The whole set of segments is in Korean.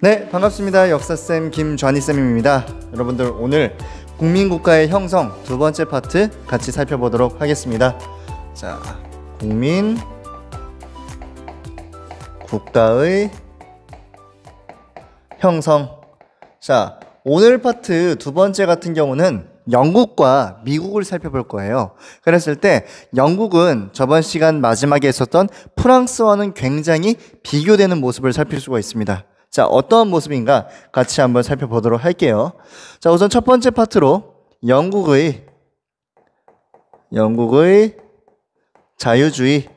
네, 반갑습니다. 역사쌤 김좌니쌤입니다. 여러분들 오늘 국민국가의 형성 두 번째 파트 같이 살펴보도록 하겠습니다. 자, 국민국가의 형성. 자, 오늘 파트 두 번째 같은 경우는 영국과 미국을 살펴볼 거예요. 그랬을 때 영국은 저번 시간 마지막에 있었던 프랑스와는 굉장히 비교되는 모습을 살필 수가 있습니다. 자, 어떠한 모습인가 같이 한번 살펴보도록 할게요. 자, 우선 첫 번째 파트로 영국의 자유주의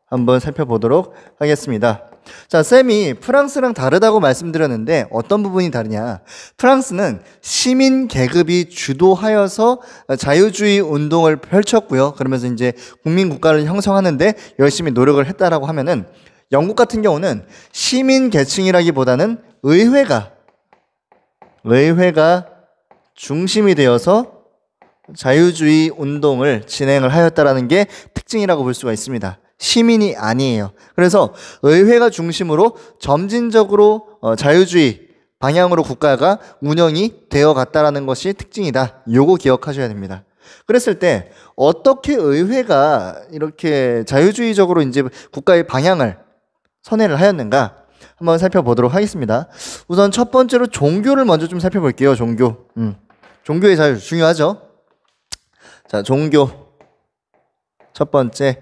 한번 살펴보도록 하겠습니다. 자, 쌤이 프랑스랑 다르다고 말씀드렸는데 어떤 부분이 다르냐? 프랑스는 시민 계급이 주도하여서 자유주의 운동을 펼쳤고요. 그러면서 이제 국민국가를 형성하는데 열심히 노력을 했다라고 하면은, 영국 같은 경우는 시민 계층이라기보다는 의회가 중심이 되어서 자유주의 운동을 진행을 하였다라는 게 특징이라고 볼 수가 있습니다. 시민이 아니에요. 그래서 의회가 중심으로 점진적으로 자유주의 방향으로 국가가 운영이 되어 갔다라는 것이 특징이다. 요거 기억하셔야 됩니다. 그랬을 때 어떻게 의회가 이렇게 자유주의적으로 이제 국가의 방향을 선회를 하였는가 한번 살펴보도록 하겠습니다. 우선 첫 번째로 종교를 먼저 좀 살펴볼게요. 종교의 자유 중요하죠. 자, 종교 첫 번째.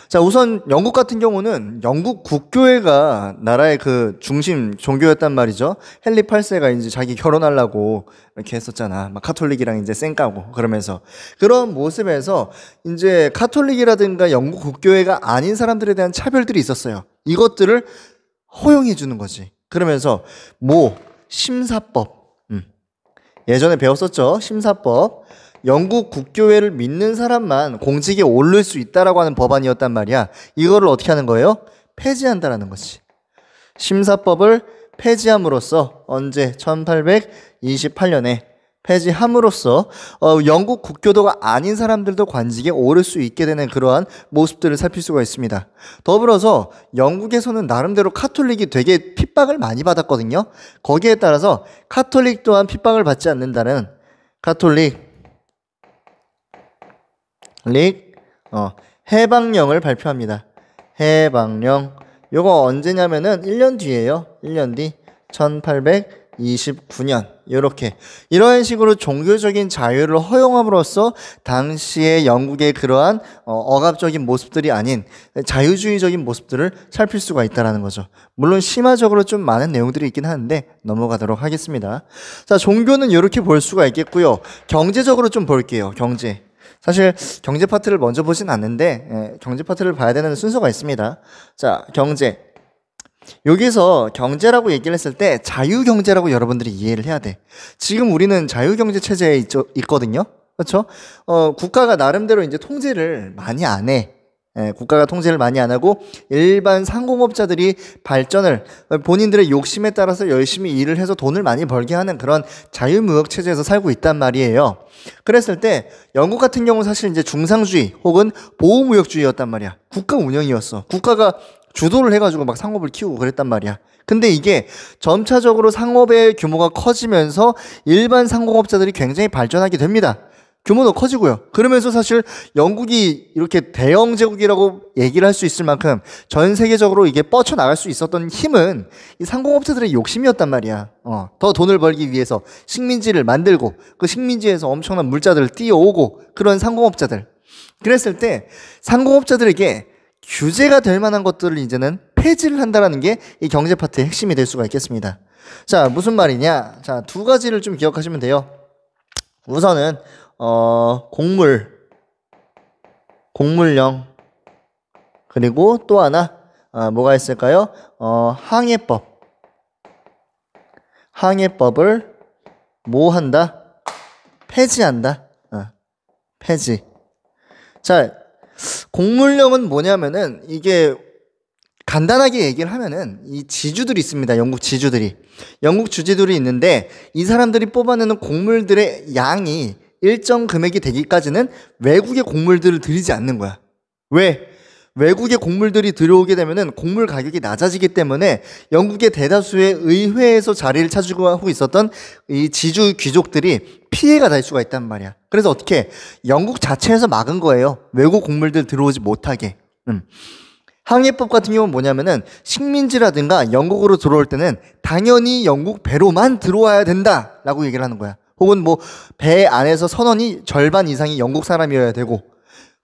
자, 우선 영국 같은 경우는 영국 국교회가 나라의 그 중심 종교였단 말이죠. 헨리 8세가 이제 자기 결혼하려고 이렇게 했었잖아. 막 카톨릭이랑 이제 쌩까고 그러면서, 그런 모습에서 이제 카톨릭이라든가 영국 국교회가 아닌 사람들에 대한 차별들이 있었어요. 이것들을 허용해 주는 거지. 그러면서 심사법. 예전에 배웠었죠. 심사법. 영국 국교회를 믿는 사람만 공직에 오를 수 있다라고 하는 법안이었단 말이야. 이거를 어떻게 하는 거예요? 폐지한다라는 거지. 심사법을 폐지함으로써 언제? 1828년에 폐지함으로써 영국 국교도가 아닌 사람들도 관직에 오를 수 있게 되는 그러한 모습들을 살필 수가 있습니다. 더불어서 영국에서는 나름대로 카톨릭이 되게 핍박을 많이 받았거든요. 거기에 따라서 카톨릭 또한 핍박을 받지 않는다는 해방령을 발표합니다. 해방령. 요거 언제냐면은 1년 뒤에요. 1년 뒤 1829년. 요렇게 이런 식으로 종교적인 자유를 허용함으로써 당시의 영국의 그러한 억압적인 모습들이 아닌 자유주의적인 모습들을 살필 수가 있다는 거죠. 물론 심화적으로 좀 많은 내용들이 있긴 하는데 넘어가도록 하겠습니다. 자, 종교는 이렇게 볼 수가 있겠고요. 경제적으로 좀 볼게요. 경제. 사실 경제 파트를 먼저 보진 않는데 경제 파트를 봐야 되는 순서가 있습니다. 자, 경제. 여기서 경제라고 얘기를 했을 때 자유경제라고 여러분들이 이해를 해야 돼. 지금 우리는 자유경제 체제에 있거든요. 그렇죠? 국가가 나름대로 이제 통제를 많이 안 해. 국가가 통제를 많이 안 하고 일반 상공업자들이 발전을 본인들의 욕심에 따라서 열심히 일을 해서 돈을 많이 벌게 하는 그런 자유무역 체제에서 살고 있단 말이에요. 그랬을 때 영국 같은 경우 사실 이제 중상주의 혹은 보호무역주의였단 말이야. 국가 운영이었어. 국가가 주도를 해가지고 막 상업을 키우고 그랬단 말이야. 근데 이게 점차적으로 상업의 규모가 커지면서 일반 상공업자들이 굉장히 발전하게 됩니다. 규모도 커지고요. 그러면서 사실 영국이 이렇게 대영 제국이라고 얘기를 할 수 있을 만큼 전 세계적으로 이게 뻗쳐나갈 수 있었던 힘은 이 상공업자들의 욕심이었단 말이야. 더 돈을 벌기 위해서 식민지를 만들고 그 식민지에서 엄청난 물자들을 띄워오고 그런 상공업자들. 그랬을 때 상공업자들에게 규제가 될 만한 것들을 이제는 폐지를 한다는 게 이 경제 파트의 핵심이 될 수가 있겠습니다. 자, 무슨 말이냐? 자, 두 가지를 좀 기억하시면 돼요. 우선은 공물령, 그리고 또 하나 뭐가 있을까요? 항해법을 뭐 한다? 폐지한다. 폐지. 자, 공물령은 뭐냐면은 이게 간단하게 얘기를 하면은 이 지주들이 있습니다. 영국 주지들이 있는데 이 사람들이 뽑아내는 곡물들의 양이 일정 금액이 되기까지는 외국의 곡물들을 들이지 않는 거야. 왜? 외국의 곡물들이 들어오게 되면은 곡물 가격이 낮아지기 때문에 영국의 대다수의 의회에서 자리를 차지하고 하고 있었던 이 지주 귀족들이 피해가 날 수가 있단 말이야. 그래서 어떻게 영국 자체에서 막은 거예요. 외국 곡물들 들어오지 못하게. 항해법 같은 경우는 뭐냐면은 식민지라든가 영국으로 들어올 때는 당연히 영국 배로만 들어와야 된다라고 얘기를 하는 거야. 혹은 뭐 배 안에서 선원이 절반 이상이 영국 사람이어야 되고.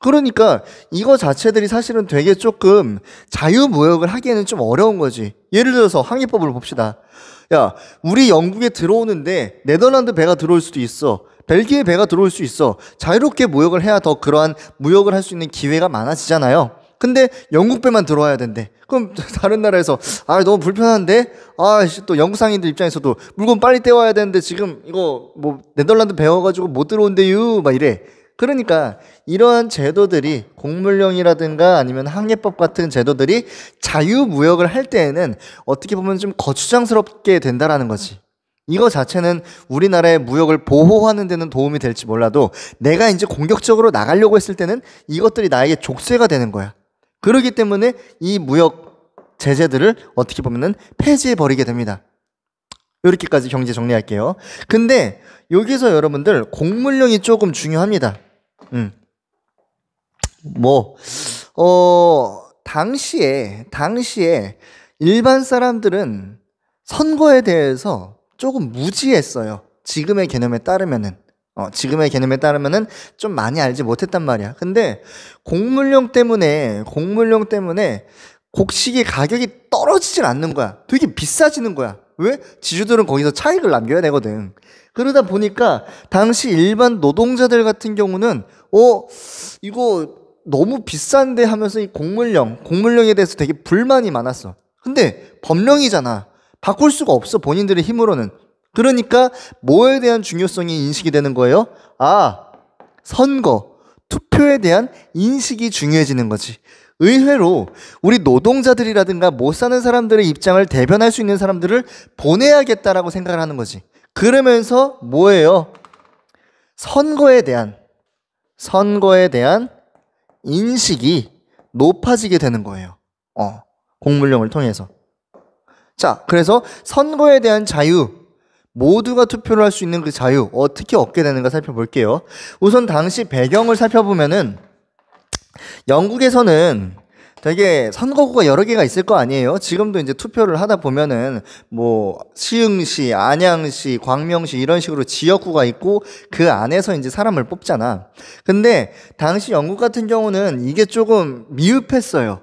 그러니까 이거 자체들이 사실은 되게 조금 자유무역을 하기에는 좀 어려운 거지. 예를 들어서 항해법을 봅시다. 야, 우리 영국에 들어오는데 네덜란드 배가 들어올 수도 있어. 벨기에 배가 들어올 수 있어. 자유롭게 무역을 해야 더 그러한 무역을 할 수 있는 기회가 많아지잖아요. 근데 영국 배만 들어와야 된대. 그럼 다른 나라에서 너무 불편한데? 또 영국 상인들 입장에서도 물건 빨리 떼와야 되는데 지금 이거 뭐 네덜란드 배워가지고 못 들어온대요 막 이래. 그러니까 이러한 제도들이 곡물령이라든가 아니면 항해법 같은 제도들이 자유무역을 할 때에는 어떻게 보면 좀 거추장스럽게 된다라는 거지. 이거 자체는 우리나라의 무역을 보호하는 데는 도움이 될지 몰라도 내가 이제 공격적으로 나가려고 했을 때는 이것들이 나에게 족쇄가 되는 거야. 그렇기 때문에 이 무역 제재들을 어떻게 보면은 폐지해 버리게 됩니다. 이렇게까지 경제 정리할게요. 근데 여기서 여러분들 곡물령이 조금 중요합니다. 당시에 일반 사람들은 선거에 대해서 조금 무지했어요. 지금의 개념에 따르면은 좀 많이 알지 못했단 말이야. 근데 곡물령 때문에 곡식의 가격이 떨어지질 않는 거야. 되게 비싸지는 거야. 왜? 지주들은 거기서 차익을 남겨야 되거든. 그러다 보니까 당시 일반 노동자들 같은 경우는 이거 너무 비싼데 하면서 이 곡물령에 대해서 되게 불만이 많았어. 근데 법령이잖아. 바꿀 수가 없어, 본인들의 힘으로는. 그러니까 뭐에 대한 중요성이 인식이 되는 거예요? 선거, 투표에 대한 인식이 중요해지는 거지. 의외로 우리 노동자들이라든가 못 사는 사람들의 입장을 대변할 수 있는 사람들을 보내야겠다라고 생각을 하는 거지. 그러면서 뭐예요? 선거에 대한 인식이 높아지게 되는 거예요. 곡물령을 통해서. 자, 그래서 선거에 대한 자유, 모두가 투표를 할 수 있는 그 자유 어떻게 얻게 되는가 살펴볼게요. 우선 당시 배경을 살펴보면은 영국에서는 되게 선거구가 여러 개가 있을 거 아니에요. 지금도 이제 투표를 하다 보면은 뭐 시흥시, 안양시, 광명시 이런 식으로 지역구가 있고 그 안에서 이제 사람을 뽑잖아. 근데 당시 영국 같은 경우는 이게 조금 미흡했어요.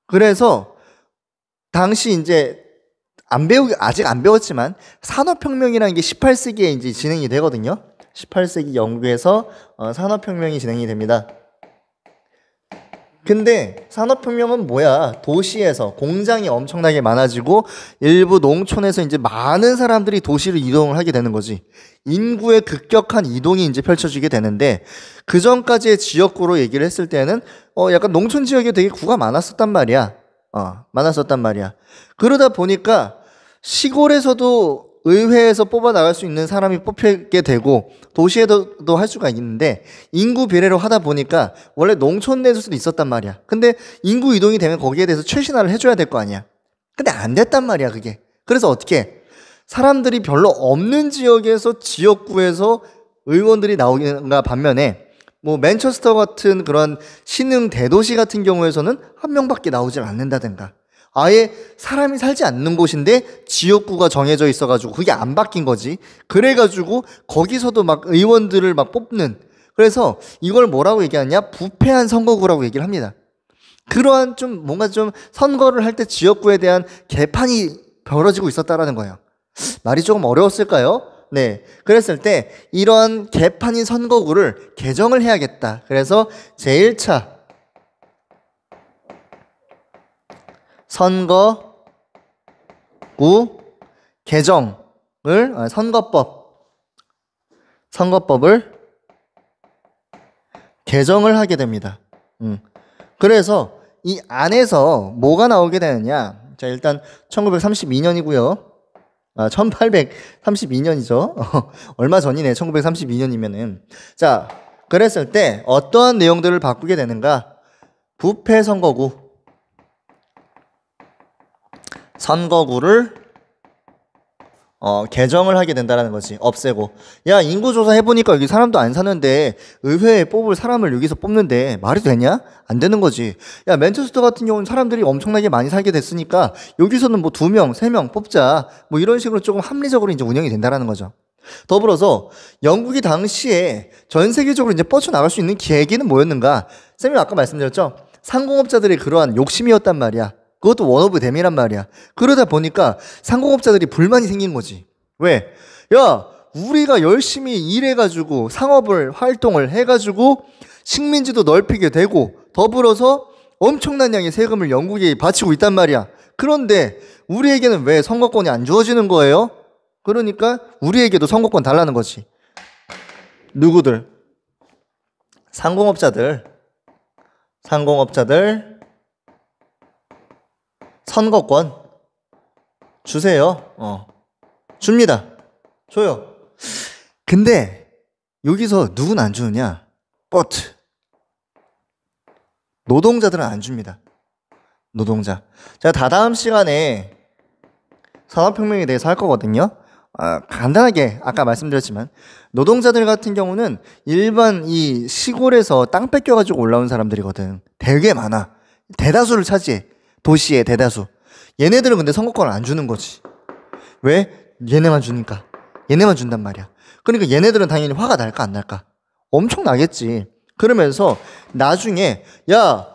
그래서 당시 이제 아직 안 배웠지만 산업혁명이라는 게 18세기에 이제 진행이 되거든요. 18세기 영국에서 산업혁명이 진행이 됩니다. 근데 산업혁명은 뭐야? 도시에서 공장이 엄청나게 많아지고 일부 농촌에서 이제 많은 사람들이 도시로 이동을 하게 되는 거지. 인구의 급격한 이동이 이제 펼쳐지게 되는데 그 전까지의 지역구로 얘기를 했을 때는 약간 농촌 지역에 되게 구가 많았었단 말이야. 그러다 보니까 시골에서도 의회에서 뽑아 나갈 수 있는 사람이 뽑히게 되고 도시에도 할 수가 있는데 인구 비례로 하다 보니까 원래 농촌 내에서도 있었단 말이야. 근데 인구 이동이 되면 거기에 대해서 최신화를 해줘야 될 거 아니야. 근데 안 됐단 말이야, 그게. 그래서 어떻게 사람들이 별로 없는 지역에서 지역구에서 의원들이 나오는가 반면에 뭐 맨체스터 같은 그런 신흥 대도시 같은 경우에서는 한 명밖에 나오질 않는다든가 아예 사람이 살지 않는 곳인데 지역구가 정해져 있어가지고 그게 안 바뀐 거지. 그래가지고 거기서도 막 의원들을 막 뽑는. 그래서 이걸 뭐라고 얘기하냐? 부패한 선거구라고 얘기를 합니다. 그러한 좀 뭔가 좀 선거를 할 때 지역구에 대한 개판이 벌어지고 있었다라는 거예요. 말이 조금 어려웠을까요? 네. 그랬을 때 이러한 개판인 선거구를 개정을 해야겠다. 그래서 제1차 선거구 개정을 선거법을 개정을 하게 됩니다. 그래서 이 안에서 뭐가 나오게 되느냐? 자, 일단 1932년이고요. 1832년이죠. 얼마 전이네. 1932년이면은. 자, 그랬을 때 어떠한 내용들을 바꾸게 되는가? 부패 선거구를 개정을 하게 된다는 거지. 없애고. 야, 인구조사 해보니까 여기 사람도 안 사는데 의회에 뽑을 사람을 여기서 뽑는데 말이 되냐? 안 되는 거지. 야, 맨체스터 같은 경우는 사람들이 엄청나게 많이 살게 됐으니까 여기서는 뭐 2명, 3명 뽑자. 뭐 이런 식으로 조금 합리적으로 이제 운영이 된다라는 거죠. 더불어서 영국이 당시에 전 세계적으로 이제 뻗쳐나갈 수 있는 계기는 뭐였는가? 쌤이 아까 말씀드렸죠? 상공업자들의 그러한 욕심이었단 말이야. 그것도 원 오브 댐이란 말이야. 그러다 보니까 상공업자들이 불만이 생긴 거지. 왜? 야, 우리가 열심히 일해가지고 상업을 활동을 해가지고 식민지도 넓히게 되고 더불어서 엄청난 양의 세금을 영국에 바치고 있단 말이야. 그런데 우리에게는 왜 선거권이 안 주어지는 거예요? 그러니까 우리에게도 선거권 달라는 거지. 누구들? 상공업자들 선거권 주세요. 줍니다. 줘요. 근데 여기서 누구는 안 주느냐? but 노동자들은 안 줍니다. 노동자. 제가 다다음 시간에 산업혁명에 대해서 할 거거든요. 간단하게 아까 말씀드렸지만 노동자들 같은 경우는 일반 이 시골에서 땅 뺏겨가지고 올라온 사람들이거든. 되게 많아. 대다수를 차지해. 도시의 대다수. 얘네들은 근데 선거권을 안 주는 거지. 왜? 얘네만 주니까. 얘네만 준단 말이야. 그러니까 얘네들은 당연히 화가 날까 안 날까? 엄청 나겠지. 그러면서 나중에 야,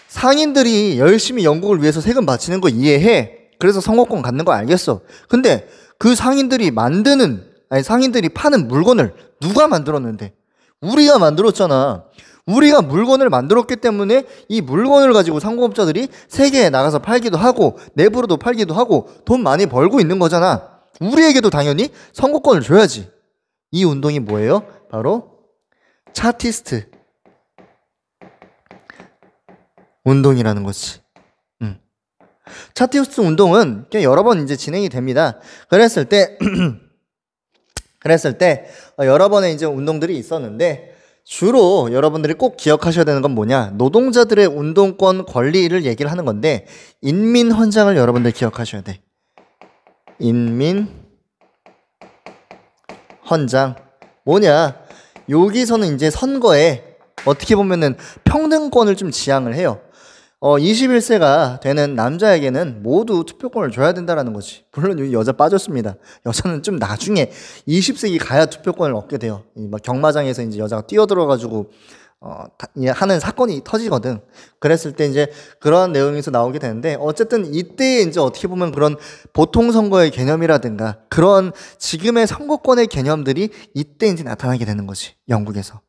상인들이 열심히 영국을 위해서 세금 바치는 거 이해해. 그래서 선거권 갖는 거 알겠어. 근데 그 상인들이 파는 물건을 누가 만들었는데? 우리가 만들었잖아. 우리가 물건을 만들었기 때문에 이 물건을 가지고 상공업자들이 세계에 나가서 팔기도 하고 내부로도 팔기도 하고 돈 많이 벌고 있는 거잖아. 우리에게도 당연히 선거권을 줘야지. 이 운동이 뭐예요? 바로 차티스트 운동이라는 거지. 차티스트 운동은 여러 번 이제 진행이 됩니다. 그랬을 때 여러 번의 이제 운동들이 있었는데 주로 여러분들이 꼭 기억하셔야 되는 건 뭐냐? 노동자들의 운동권 권리를 얘기를 하는 건데 인민헌장을 여러분들 기억하셔야 돼. 인민헌장 뭐냐? 여기서는 이제 선거에 어떻게 보면은 평등권을 좀 지향을 해요. 21세가 되는 남자에게는 모두 투표권을 줘야 된다라는 거지. 물론 여자 빠졌습니다. 여자는 좀 나중에 20세기 가야 투표권을 얻게 돼요. 막 경마장에서 이제 여자가 뛰어들어가지고 하는 사건이 터지거든. 그랬을 때 이제 그러한 내용에서 나오게 되는데 어쨌든 이때 이제 어떻게 보면 그런 보통 선거의 개념이라든가 그런 지금의 선거권의 개념들이 이때 이제 나타나게 되는 거지. 영국에서.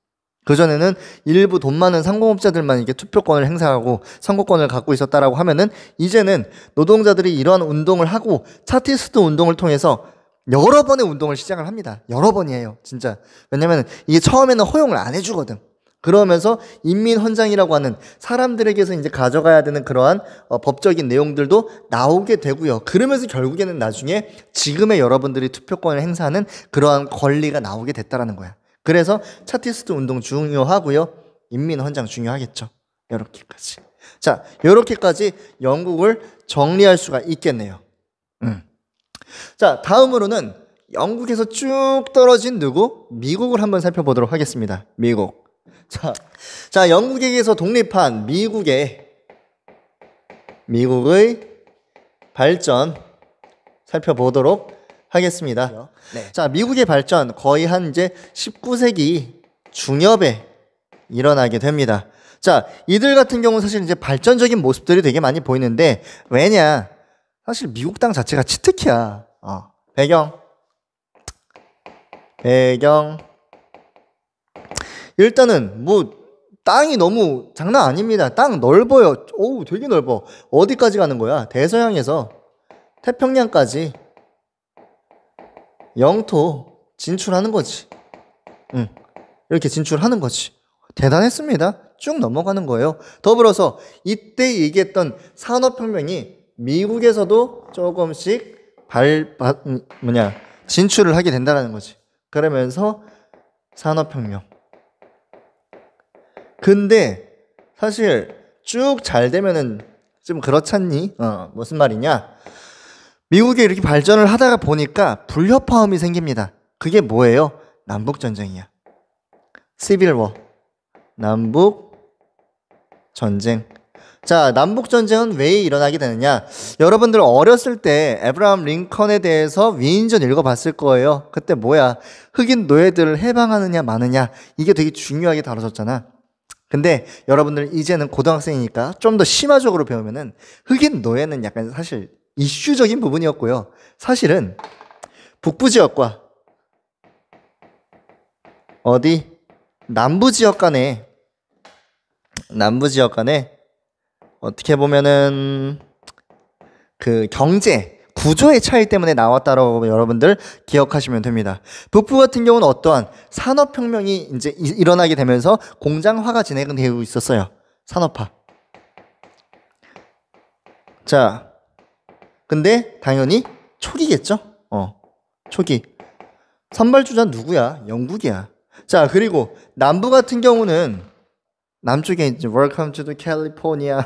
그전에는 일부 돈 많은 상공업자들만 이게 투표권을 행사하고 선거권을 갖고 있었다라고 하면은 이제는 노동자들이 이러한 운동을 하고 차티스트 운동을 통해서 여러 번의 운동을 시작을 합니다. 여러 번이에요. 진짜. 왜냐면 이게 처음에는 허용을 안 해주거든. 그러면서 인민헌장이라고 하는 사람들에게서 이제 가져가야 되는 그러한 법적인 내용들도 나오게 되고요. 그러면서 결국에는 나중에 지금의 여러분들이 투표권을 행사하는 그러한 권리가 나오게 됐다라는 거야. 그래서 차티스트 운동 중요하고요. 인민헌장 중요하겠죠. 요렇게까지. 자, 요렇게까지 영국을 정리할 수가 있겠네요. 자, 다음으로는 영국에서 쭉 떨어진 누구? 미국을 한번 살펴보도록 하겠습니다. 미국. 자, 영국에게서 독립한 미국의 발전 살펴보도록 하겠습니다. 네. 자, 미국의 발전 거의 한 이제 19세기 중엽에 일어나게 됩니다. 자, 이들 같은 경우는 사실 이제 발전적인 모습들이 되게 많이 보이는데 왜냐? 사실 미국 땅 자체가 치트키야. 배경. 일단은 뭐 땅이 너무 장난 아닙니다. 땅 넓어요. 오우, 되게 넓어. 어디까지 가는 거야? 대서양에서 태평양까지 영토 진출하는 거지. 이렇게 진출하는 거지. 대단했습니다. 쭉 넘어가는 거예요. 더불어서 이때 얘기했던 산업혁명이 미국에서도 조금씩 진출을 하게 된다는 거지. 그러면서 산업혁명. 근데 사실 쭉 잘 되면은 좀 그렇잖니? 무슨 말이냐? 미국이 이렇게 발전을 하다가 보니까 불협화음이 생깁니다. 그게 뭐예요? 남북전쟁이야. 시빌 워. 남북 전쟁. 자, 남북 전쟁은 왜 일어나게 되느냐? 여러분들 어렸을 때 에브라함 링컨에 대해서 위인전 읽어봤을 거예요. 그때 뭐야? 흑인 노예들을 해방하느냐 마느냐, 이게 되게 중요하게 다뤄졌잖아. 근데 여러분들 이제는 고등학생이니까 좀 더 심화적으로 배우면은 흑인 노예는 약간 사실 이슈적인 부분이었고요. 사실은 북부 지역과 어디 남부 지역 간에 어떻게 보면은 그 경제 구조의 차이 때문에 나왔다라고 여러분들 기억하시면 됩니다. 북부 같은 경우는 어떠한 산업혁명이 이제 일어나게 되면서 공장화가 진행되고 있었어요. 산업화. 자, 근데 당연히 초기겠죠? 초기. 선발주자 누구야? 영국이야. 자, 그리고 남부 같은 경우는 남쪽에 이제 Welcome to the California.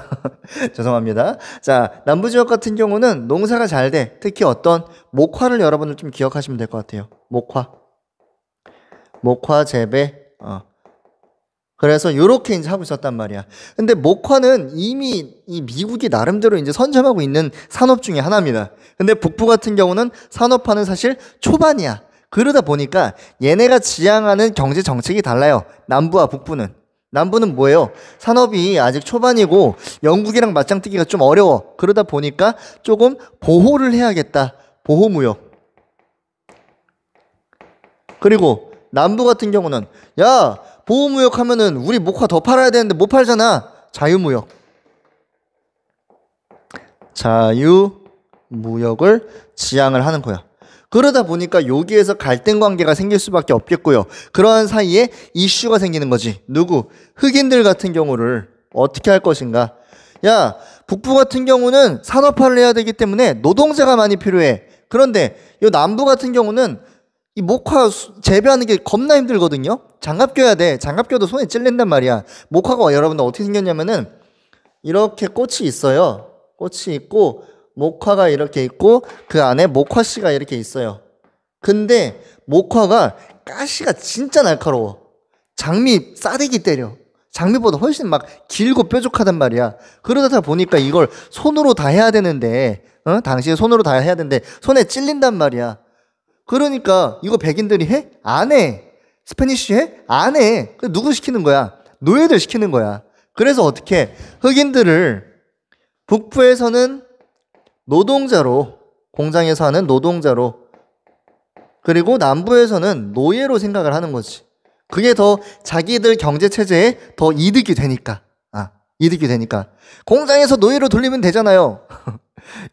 죄송합니다. 자, 남부 지역 같은 경우는 농사가 잘 돼. 특히 어떤 목화를 여러분들 좀 기억하시면 될 것 같아요. 목화 재배. 그래서 요렇게 이제 하고 있었단 말이야. 근데 목화는 이미 이 미국이 나름대로 이제 선점하고 있는 산업 중에 하나입니다. 근데 북부 같은 경우는 산업화는 사실 초반이야. 그러다 보니까 얘네가 지향하는 경제 정책이 달라요. 남부와 북부는. 남부는 뭐예요? 산업이 아직 초반이고 영국이랑 맞짱 뜨기가 좀 어려워. 그러다 보니까 조금 보호를 해야겠다. 보호무역. 그리고 남부 같은 경우는 야, 보호무역 하면은 우리 목화 더 팔아야 되는데 못 팔잖아. 자유무역. 자유무역을 지향을 하는 거야. 그러다 보니까 여기에서 갈등 관계가 생길 수밖에 없겠고요. 그러한 사이에 이슈가 생기는 거지. 누구? 흑인들 같은 경우를 어떻게 할 것인가? 야, 북부 같은 경우는 산업화를 해야 되기 때문에 노동자가 많이 필요해. 그런데 이 남부 같은 경우는 이 목화 재배하는 게 겁나 힘들거든요. 장갑 껴야 돼. 장갑 껴도 손에 찔린단 말이야. 목화가 여러분들 어떻게 생겼냐면은 이렇게 꽃이 있어요. 꽃이 있고 목화가 이렇게 있고 그 안에 목화씨가 이렇게 있어요. 근데 목화가 가시가 진짜 날카로워. 장미 싸대기 때려. 장미보다 훨씬 막 길고 뾰족하단 말이야. 그러다 보니까 이걸 손으로 다 해야 되는데 당시에 손으로 다 해야 되는데 손에 찔린단 말이야. 그러니까 이거 백인들이 해? 안 해. 스페니쉬 해? 안 해. 누구 시키는 거야? 노예들 시키는 거야. 그래서 어떻게 흑인들을 북부에서는 노동자로, 공장에서 하는 노동자로, 그리고 남부에서는 노예로 생각을 하는 거지. 그게 더 자기들 경제체제에 더 이득이 되니까. 이득이 되니까. 공장에서 노예로 돌리면 되잖아요.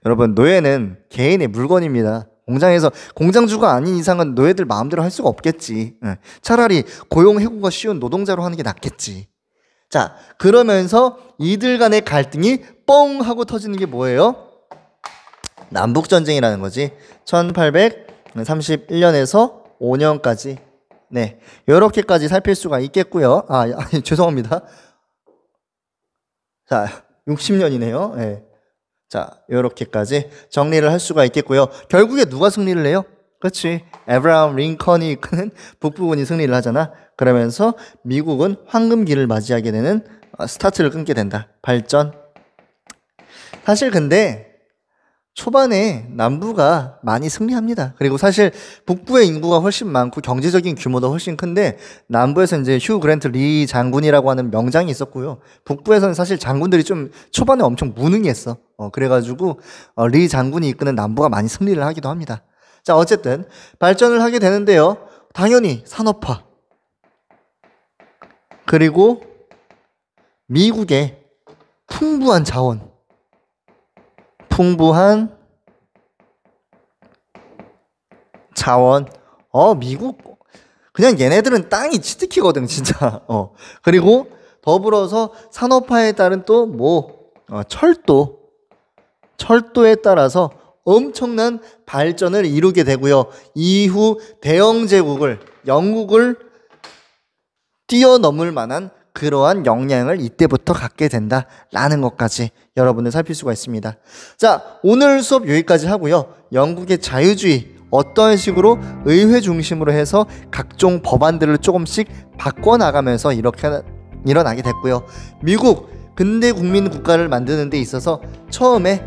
여러분, 노예는 개인의 물건입니다. 공장에서 공장주가 아닌 이상은 노예들 마음대로 할 수가 없겠지. 차라리 고용 해고가 쉬운 노동자로 하는 게 낫겠지. 자, 그러면서 이들 간의 갈등이 뻥 하고 터지는 게 뭐예요? 남북전쟁이라는 거지. 1831년에서 5년까지. 네, 이렇게까지 살필 수가 있겠고요. 죄송합니다. 자, 60년이네요. 네. 자, 이렇게까지 정리를 할 수가 있겠고요. 결국에 누가 승리를 해요? 그렇지. 에브라함 링컨이 이끄는 북부군이 승리를 하잖아. 그러면서 미국은 황금기를 맞이하게 되는 스타트를 끊게 된다. 발전. 사실 근데 초반에 남부가 많이 승리합니다. 그리고 사실 북부의 인구가 훨씬 많고 경제적인 규모도 훨씬 큰데 남부에서 이제 휴 그랜트 리 장군이라고 하는 명장이 있었고요. 북부에서는 사실 장군들이 좀 초반에 엄청 무능했어. 그래가지고 리 장군이 이끄는 남부가 많이 승리를 하기도 합니다. 자, 어쨌든 발전을 하게 되는데요. 당연히 산업화. 그리고 미국의 풍부한 자원. 풍부한 자원. 미국 그냥 얘네들은 땅이 치트키거든 진짜. 그리고 더불어서 산업화에 따른 또 철도에 따라서 엄청난 발전을 이루게 되고요. 이후 대영 제국을 영국을 뛰어넘을 만한 그러한 역량을 이때부터 갖게 된다라는 것까지 여러분들 살필 수가 있습니다. 자, 오늘 수업 여기까지 하고요. 영국의 자유주의 어떤 식으로 의회 중심으로 해서 각종 법안들을 조금씩 바꿔나가면서 이렇게 일어나게 됐고요. 미국 근대 국민 국가를 만드는 데 있어서 처음에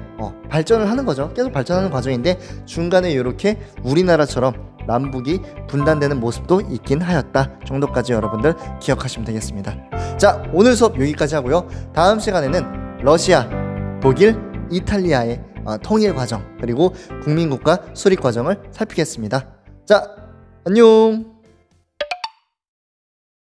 발전을 하는 거죠. 계속 발전하는 과정인데 중간에 이렇게 우리나라처럼 남북이 분단되는 모습도 있긴 하였다 정도까지 여러분들 기억하시면 되겠습니다. 자, 오늘 수업 여기까지 하고요. 다음 시간에는 러시아, 독일, 이탈리아의 통일 과정 그리고 국민국가 수립 과정을 살피겠습니다. 자, 안녕.